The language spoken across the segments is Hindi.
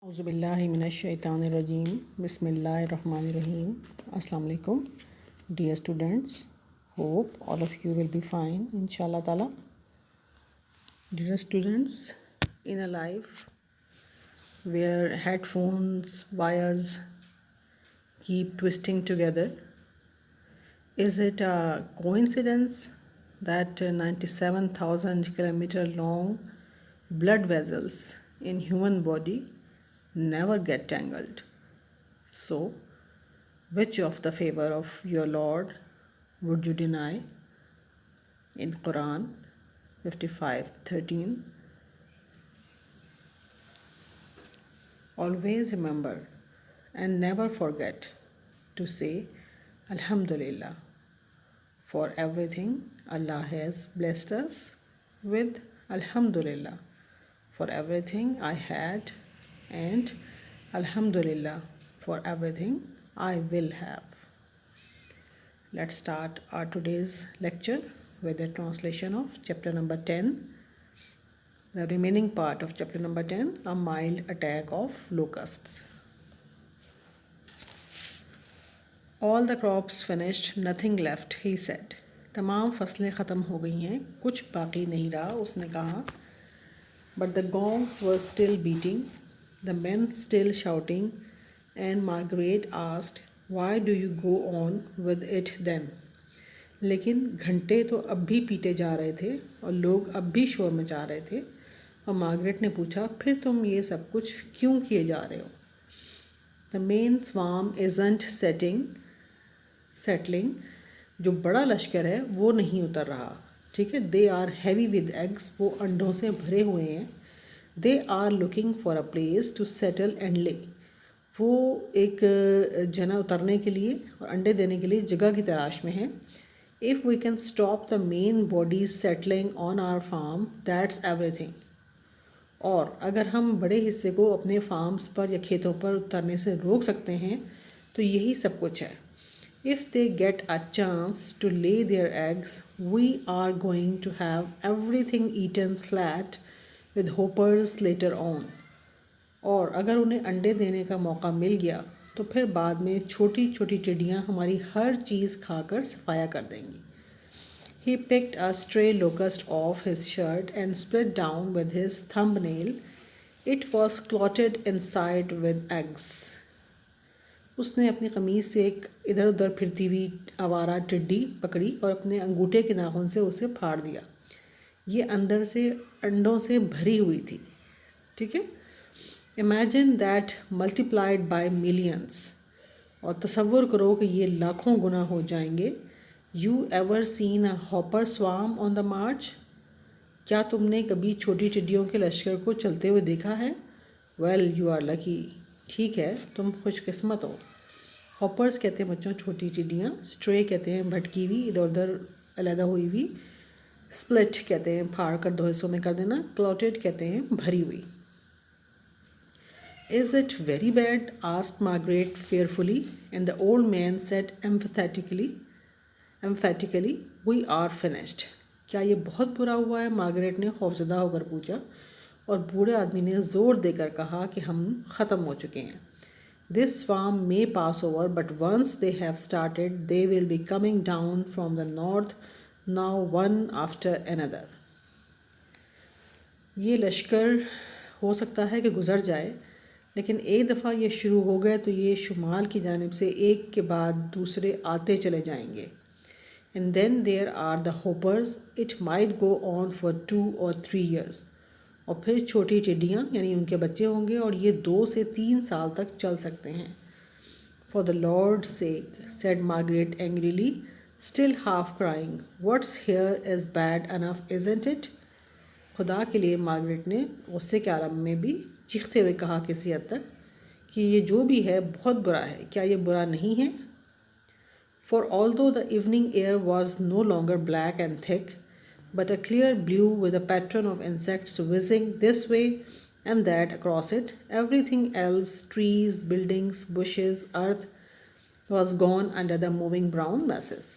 औज़ुबिल्लाहिमिनश्शैतानिर्रजीम बिस्मिल्लाहिर्रहमानिर्रहीम अस्सलाम वालेकुम dear students, hope all of you will be fine inshallah ta'ala. Dear students, in a life where headphones wires keep twisting together, is it a coincidence that 97,000 kilometer long blood vessels in human body never get tangled? So, which of the favor of your Lord would you deny? In Quran 55:13, always remember and never forget to say Alhamdulillah for everything Allah has blessed us with. Alhamdulillah for everything I had, and Alhamdulillah for everything I will have. Let's start our today's lecture with a translation of chapter number 10. The remaining part of chapter number 10, a mild attack of locusts. All the crops finished, nothing left, he said. तमाम फसलें ख़त्म हो गई हैं, कुछ बाकी नहीं रहा, उसने कहा. But the gongs were still beating, the men still shouting, and Margaret asked, "Why do you go on with it then?" लेकिन घंटे तो अब भी पीटे जा रहे थे और लोग अब भी शोर मचा रहे थे, और मार्गरेट ने पूछा, फिर तुम ये सब कुछ क्यों किए जा रहे हो? The main swarm isn't settling. जो बड़ा लश्कर है वो नहीं उतर रहा. ठीक है. They are heavy with eggs, वो अंडों से भरे हुए हैं. They are looking for a place to settle and lay, वो एक जना उतरने के लिए और अंडे देने के लिए जगह की तलाश में है. If we can stop the main bodies settling on our farm, that's everything. और अगर हम बड़े हिस्से को अपने फार्म्स पर या खेतों पर उतरने से रोक सकते हैं तो यही सब कुछ है. If they get a chance to lay their eggs, we are going to have everything eaten flat with hoppers later on. और अगर उन्हें अंडे देने का मौका मिल गया तो फिर बाद में छोटी छोटी टिड्डियाँ हमारी हर चीज़ खाकर सफाया कर देंगी. He picked a stray locust off his shirt and split down with his thumbnail. It was clotted inside with eggs. उसने अपनी कमीज़ से एक इधर उधर फिरती हुई आवारा टिड्डी पकड़ी और अपने अंगूठे के नाखून से उसे फाड़ दिया. ये अंदर से अंडों से भरी हुई थी. ठीक है. Imagine that multiplied by millions, और तसव्वुर करो कि ये लाखों गुना हो जाएंगे. You ever seen a hopper swarm on the march, क्या तुमने कभी छोटी टिड्डियों के लश्कर को चलते हुए देखा है? वेल यू आर लकी, ठीक है, तुम खुशकिस्मत हो. हॉपर्स कहते हैं बच्चों छोटी टिड्डियाँ. स्ट्रे कहते हैं भटकी हुई, इधर उधर अलहदा हुई हुई. स्प्लिट कहते हैं फाड़ कर दो हिस्सों में कर देना. क्लॉटेड कहते हैं भरी हुई. Is it very bad? Asked Margaret fearfully, and the old man said emphatically, we are finished. क्या ये बहुत बुरा हुआ है? मार्गरेट ने खौफजदा होकर पूछा, और बूढ़े आदमी ने ज़ोर देकर कहा कि हम ख़त्म हो चुके हैं. This swarm may pass over, but once they have started, they will be coming down from the north, now one after another. ये लश्कर हो सकता है कि गुज़र जाए, लेकिन एक दफ़ा ये शुरू हो गए तो ये शुमाल की जानिब से एक के बाद दूसरे आते चले जाएंगे. And then there are the hoppers. It might go on for 2 or 3 years. और फिर छोटी टिड्डियाँ यानी उनके बच्चे होंगे और ये 2 से 3 साल तक चल सकते हैं. For the Lord's sake, said Margaret angrily, still half crying, what's here is bad enough, isn't it? खुदा के लिए, मार्गरेट ने गुस्से के आलम में भी चीखते हुए कहा किसी हद तक कि ये जो भी है बहुत बुरा है. क्या ये बुरा नहीं है? For although the evening air was no longer black and thick, but a clear blue with a pattern of insects whizzing this way and that across it, everything else, trees, buildings, bushes, earth, was gone under the moving brown masses.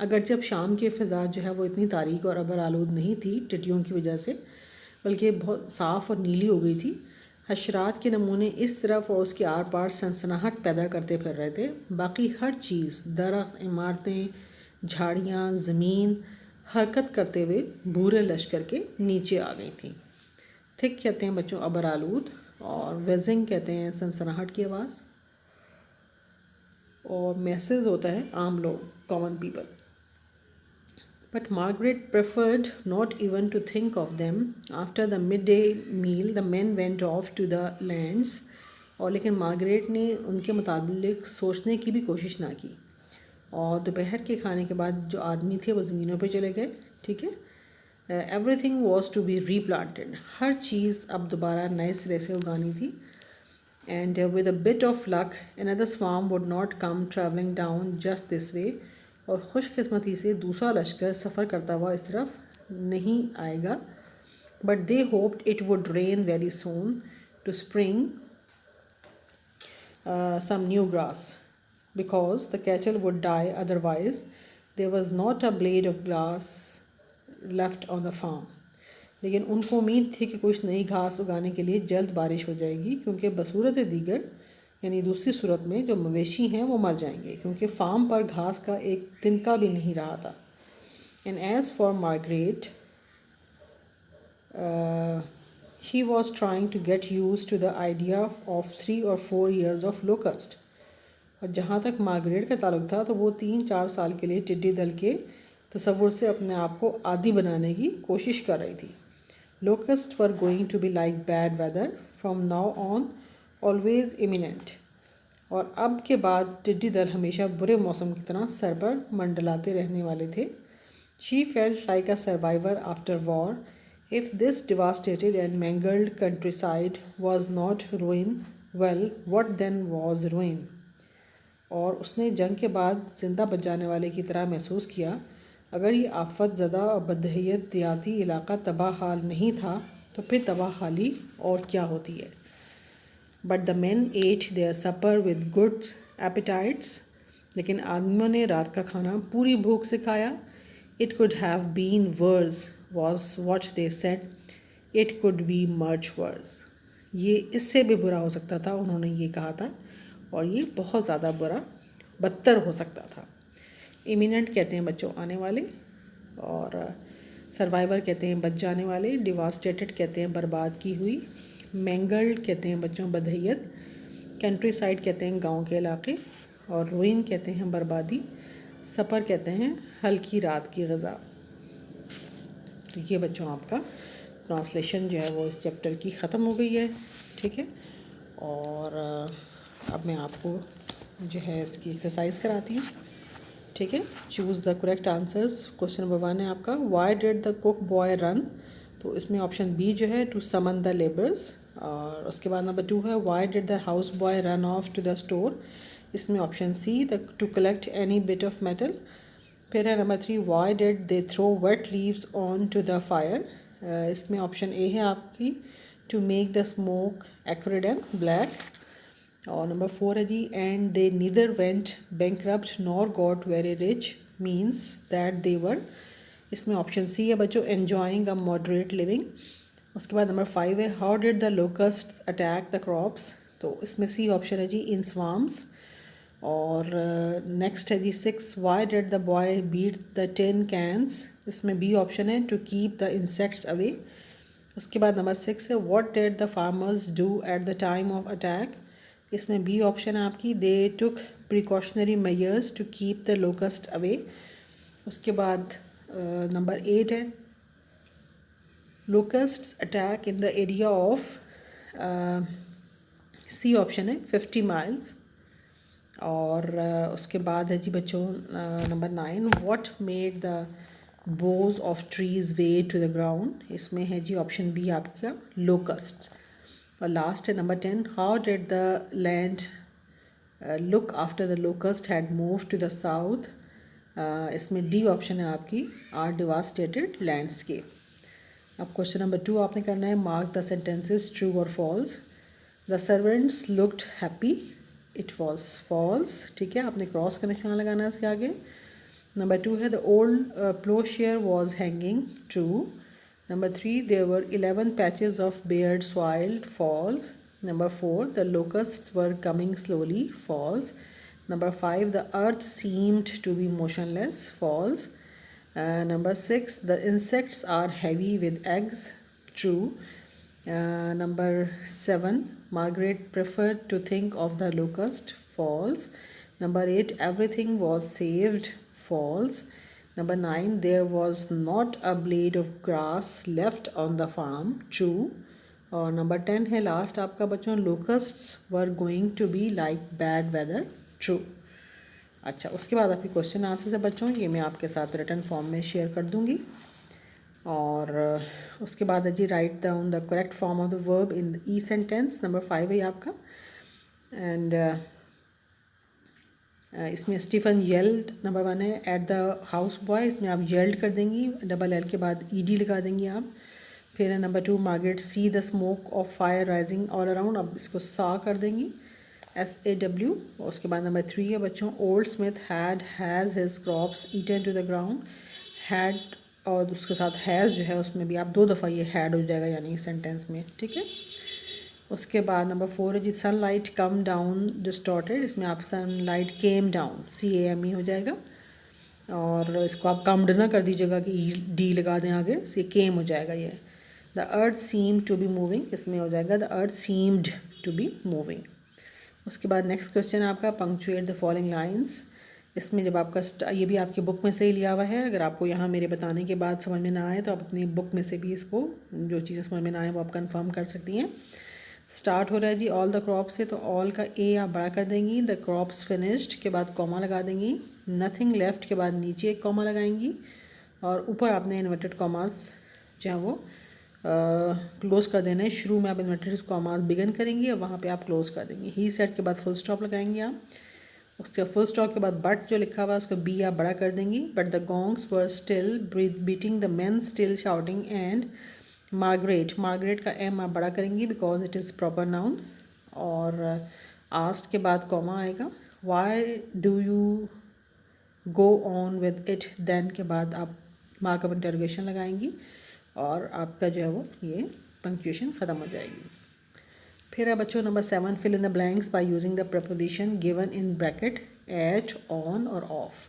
अगर जब शाम की फ़िज़ा जो है वो इतनी तारीक और अबर आलूद नहीं थी टिड्डियों की वजह से, बल्कि बहुत साफ़ और नीली हो गई थी, हशरात के नमूने इस तरफ और उसके आर पार सनसनाहट पैदा करते फिर रहे थे। बाकी हर चीज़, दरख्त, इमारतें, झाड़ियाँ, ज़मीन हरकत करते हुए भूरे लश्कर के नीचे आ गई थी। थिक कहते हैं बच्चों अबर आलूद, और वेजिंग कहते हैं सनसनाहट की आवाज़, और मैसेज होता है आम लोग, common people. But Margaret preferred not even to think of them. After the midday meal, the men went off to the lands. और लेकिन मार्गरेट ने उनके मुताबिक सोचने की भी कोशिश ना की, और दोपहर के खाने के बाद जो आदमी थे वो ज़मीनों पे चले गए। ठीक है, एवरीथिंग वॉज टू बी रीप्लांटेड, हर चीज़ अब दोबारा नए सिरे से उगानी थी। And with a bit of luck another swarm would not come travelling down just this way, और खुशकिस्मती से दूसरा लश्कर सफ़र करता हुआ इस तरफ नहीं आएगा। But they hoped it would rain very soon to spring some new grass, because the cattle would die otherwise. There was not a blade of grass left on the farm. लेकिन उनको उम्मीद थी कि कुछ नई घास उगाने के लिए जल्द बारिश हो जाएगी, क्योंकि बसूरत दीगर यानी दूसरी सूरत में जो मवेशी हैं वो मर जाएंगे, क्योंकि फार्म पर घास का एक तिनका भी नहीं रहा था। And as for Margaret, she was trying to get used to the idea of 3 or 4 years of locust. और जहाँ तक मार्गरेट का ताल्लुक था तो वो 3-4 साल के लिए टिड्डी दल के तसव्वुर से अपने आप को आदी बनाने की कोशिश कर रही थी। Locust were going to be like bad weather from now on, always imminent. और अब के बाद टिड्डी दल हमेशा बुरे मौसम की तरह सर पर मंडलाते रहने वाले थे। She felt like a survivor after war. If this devastated and mangled countryside was not ruin, well, what then was ruin? और उसने जंग के बाद जिंदा बच जाने वाले की तरह महसूस किया। अगर ये आफत ज़दा और बदहैयत देहाती इलाका तबाह हाल नहीं था तो फिर तबाह हाली और क्या होती है। But the men ate their supper with good appetites. लेकिन आदमियों ने रात का खाना पूरी भूख से खाया। It could have been worse was what they said. It could be much worse. ये इससे भी बुरा हो सकता था, उन्होंने ये कहा था, और ये बहुत ज़्यादा बुरा, बदतर हो सकता था। इमिनेंट कहते हैं बच्चों आने वाले, और सर्वाइवर कहते हैं बच जाने वाले, डिवास्टेटेड कहते हैं बर्बाद की हुई, मैंगल्ड कहते हैं बच्चों बदहैयत, कंट्री साइड कहते हैं गाँव के इलाके, और रूइन कहते हैं बर्बादी, सफ़र कहते हैं हल्की रात की ग़ज़ा। तो ये बच्चों आपका ट्रांसलेशन जो है वो इस चैप्टर की ख़त्म हो गई है। ठीक है, और अब मैं आपको जो है इसकी एक्सरसाइज कराती हूँ। ठीक है, choose the correct answers. Question number 1 है आपका, Y did the cook boy run? तो इसमें ऑप्शन बी जो है टू समन द लेबर्स। और उसके बाद नंबर 2 है, why did the house boy run off to the store? इसमें option C the to collect any bit of metal. फिर है number 3, why did they throw wet leaves on to the fire? इसमें ऑप्शन ए है आपकी to make the smoke acrid and black. और नंबर 4 है जी, and they neither went bankrupt nor got very rich, means that they were. इसमें ऑप्शन सी है बच्चों एन्जॉइंग अ मॉडरेट लिविंग। उसके बाद नंबर 5 है, how did the locust attack the crops? तो इसमें सी ऑप्शन है जी इन स्वाम्स। और नेक्स्ट है जी 6, why did the boy beat the tin cans? इसमें बी ऑप्शन है to keep the insects away. उसके बाद नंबर 6 है, what did the farmers do at the time of attack? इसमें बी ऑप्शन है आपकी they took precautionary measures to keep the locust away. उसके बाद नंबर 8 है, locust attack in the area of, C option है 50 माइल्स। और उसके बाद है जी बच्चों number 9, what made the boughs of trees way to the ground? इसमें है जी ऑप्शन बी आपका लोकस्ट। और लास्ट है number 10, how did the land look after the locust had move to the south? इसमें डी ऑप्शन है आपकी आर डिवास्टेटेड लैंडस्केप। अब क्वेश्चन नंबर 2 आपने करना है, मार्क द सेंटेंसेस ट्रू और false. The servants looked happy, it was false. ठीक है, आपने क्रॉस का निशान लगाना है इसके आगे। नंबर 2 है, the old ploughshare was hanging, true. Number 3, there were 11 patches of bared soiled, false. Number 4, the locusts were coming slowly, false. Number 5, the earth seemed to be motionless, false. Number 6, the insects are heavy with eggs, true. Number 7, Margaret preferred to think of the locust, false. Number 8, everything was saved, false. Number 9, there was not a blade of grass left on the farm, true. और नंबर 10 है लास्ट आपका बच्चों, locusts were going to be like bad weather, true. अच्छा, उसके बाद आपकी क्वेश्चन आंसर है बच्चों, ये मैं आपके साथ रिटन फॉर्म में शेयर कर दूंगी। और उसके बाद है जी, write down the correct form of the verb in the E sentence. Number 5 है आपका। एंड इसमें स्टीफन येल्ड नंबर 1 है, एट द हाउस बॉय, इसमें आप येल्ड कर देंगी, डबल एल के बाद ईडी लगा देंगी आप। फिर है number 2, Margaret see the smoke of fire rising all around, अब इसको सा कर देंगी, SAW। और उसके बाद नंबर 3 है बच्चों, old Smith has his crops eaten to the ground, had, और उसके साथ हैज़ जो है उसमें भी आप 2 दफ़ा ये हैड हो जाएगा यानी इस सेंटेंस में, ठीक है। उसके बाद नंबर 4 है जी, सनलाइट कम डाउन डिस्टॉर्टेड, इसमें आप सनलाइट केम डाउन, CAME हो जाएगा। और इसको आप कम्ड ना कर दीजिएगा कि डी लगा दें आगे, से केम हो जाएगा ये। The earth seem to be moving, इसमें हो जाएगा the earth seemed to be moving. उसके बाद नेक्स्ट क्वेश्चन आपका, पंक्चुएट द फॉलोइंग लाइंस। इसमें जब आपका ये भी आपकी बुक में से ही लिया हुआ है, अगर आपको यहाँ मेरे बताने के बाद समझ में ना आए तो आप अपनी बुक में से भी इसको, जो चीज़ें समझ में ना आए वो आप कंफर्म कर सकती हैं। स्टार्ट हो रहा है जी ऑल द क्रॉप से, तो ऑल का ए आप बड़ा कर देंगी, द क्रॉप्स फिनिश्ड के बाद कॉमा लगा देंगी, नथिंग लेफ्ट के बाद नीचे एक कॉमा लगाएंगी, और ऊपर आपने इन्वर्टेड कॉमास जो है वो क्लोज कर देना है। शुरू में आप इन्वर्टेड कॉमास बिगन करेंगी और वहाँ पे आप क्लोज कर देंगे। ही सेट के बाद फुल स्टॉप लगाएंगे आप। उसके फुल स्टॉप के बाद बट जो लिखा हुआ है उसको बी आप बड़ा कर देंगी। But the gongs were still beating, the man still shouting, and Margaret का एम आप बड़ा करेंगी because it is proper noun. और आस्ट के बाद कॉमा आएगा। Why do you go on with it then के बाद आप मार्क ऑफ इंटरोगेशन लगाएंगी और आपका जो है वो ये पंक्चुएशन ख़त्म हो जाएगी। फिर है बच्चों number 7, fill in the blanks by using the preposition given in bracket at, on और ऑफ।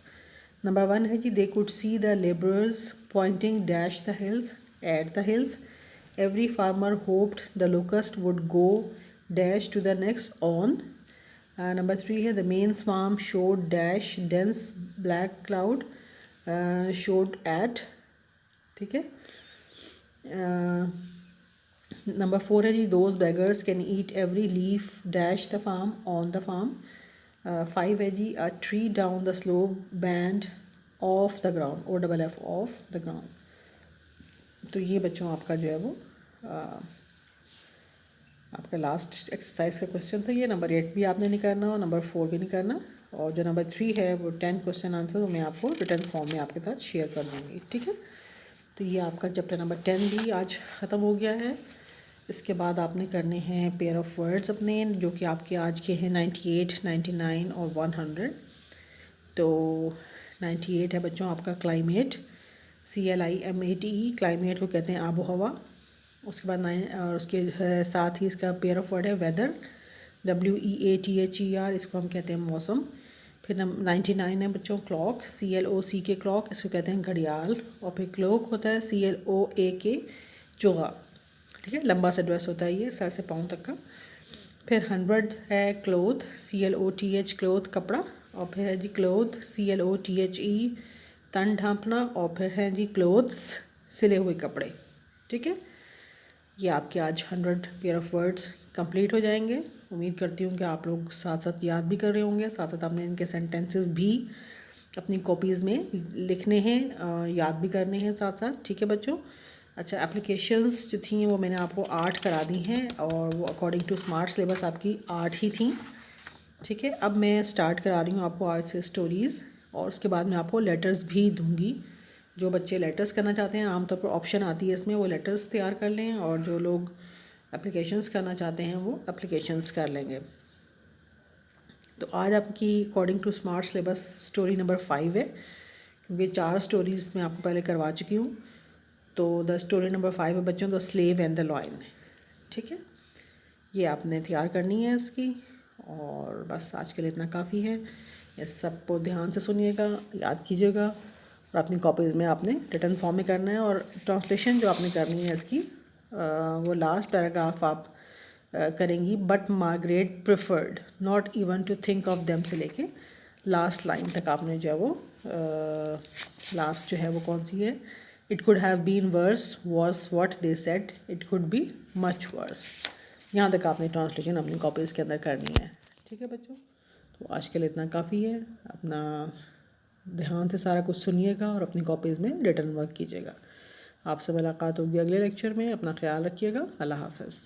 नंबर 1 है जी, they could see the labourers pointing dash the hills, at the hills. Every farmer hoped the locust would go dash to the next, on. Number 3 है, the main swarm showed dash dense black cloud, showed at, ठीक है। नंबर 4 है जी, those beggars can eat every leaf dash the farm, on the farm. 5 है जी, a tree down the slope bend off the ground, OFF, off the ground. तो ये बच्चों आपका जो है वो आपका लास्ट एक्सरसाइज का क्वेश्चन था। ये नंबर 8 भी आपने नहीं करना और नंबर 4 भी नहीं करना। और जो नंबर 3 है वो 10 क्वेश्चन आंसर वो मैं आपको रिटर्न फॉर्म में आपके साथ शेयर कर दूँगी, ठीक है। तो ये आपका चैप्टर नंबर 10 भी आज ख़त्म हो गया है। इसके बाद आपने करने हैं पेयर ऑफ वर्ड्स अपने, जो कि आपके आज के हैं 98, 99 और 100। तो 98 है बच्चों आपका क्लाइमेट, CLIMATE, क्लाइमेट को कहते हैं आबो हवा। उसके बाद 9 और उसके साथ ही इसका पेयर ऑफ वर्ड है वेदर, WEATHER, इसको हम कहते हैं मौसम। फिर 99 है बच्चों क्लॉक, CLOC के क्लॉक, इसको कहते हैं घड़ियाल। और फिर क्लोक होता है CLOAK, चोगा, ठीक है, लंबा सा ड्रेस होता है ये सर से पाँव तक का। फिर 100 है क्लोथ, CLOTH, क्लोथ कपड़ा। और फिर है जी क्लोथ, CLOTHE, तन ढांपना। और फिर है जी क्लोथ्स, सिले हुए कपड़े, ठीक है। ये आपके आज 100 पेयर ऑफ वर्ड्स कंप्लीट हो जाएंगे। उम्मीद करती हूँ कि आप लोग साथ साथ याद भी कर रहे होंगे, साथ साथ आपने इनके सेंटेंसेस भी अपनी कॉपीज़ में लिखने हैं, याद भी करने हैं साथ साथ, ठीक है बच्चों। अच्छा, एप्लीकेशंस जो थी वो मैंने आपको 8 करा दी हैं और वो अकॉर्डिंग टू स्मार्ट सिलेबस आपकी 8 ही थी, ठीक है। अब मैं स्टार्ट करा रही हूँ आपको आज से स्टोरीज़, और उसके बाद मैं आपको लेटर्स भी दूँगी। जो बच्चे लेटर्स करना चाहते हैं, आमतौर पर ऑप्शन आती है इसमें, वो लेटर्स तैयार कर लें, और जो लोग एप्लीकेशंस करना चाहते हैं वो एप्लीकेशंस कर लेंगे। तो आज आपकी according to smart syllabus story number 5 है, क्योंकि 4 स्टोरीज़ मैं आपको पहले करवा चुकी हूँ। तो द स्टोरी नंबर 5 है बच्चों, the slave and the lion, ठीक है। ये आपने तैयार करनी है इसकी। और बस आज के लिए इतना काफ़ी है। इस सब को ध्यान से सुनिएगा, याद कीजिएगा और अपनी कॉपीज़ में आपने रिटन फॉर्म में करना है। और ट्रांसलेशन जो आपने करनी है इसकी वो लास्ट पैराग्राफ आप करेंगी। But Margaret preferred not even to think of them से लेके लास्ट लाइन तक आपने जो है वो लास्ट जो है वो कौन सी है, it could have been worse was what they said, it could be much worse, यहाँ तक आपने ट्रांसलेशन अपनी कॉपीज़ के अंदर करनी है। ठीक है बच्चों, तो आज के लिए इतना काफ़ी है। अपना ध्यान से सारा कुछ सुनिएगा और अपनी कॉपीज़ में रिटन वर्क कीजिएगा। आपसे मुलाकात होगी अगले लेक्चर में। अपना ख्याल रखिएगा। अल्लाह हाफ़िज़।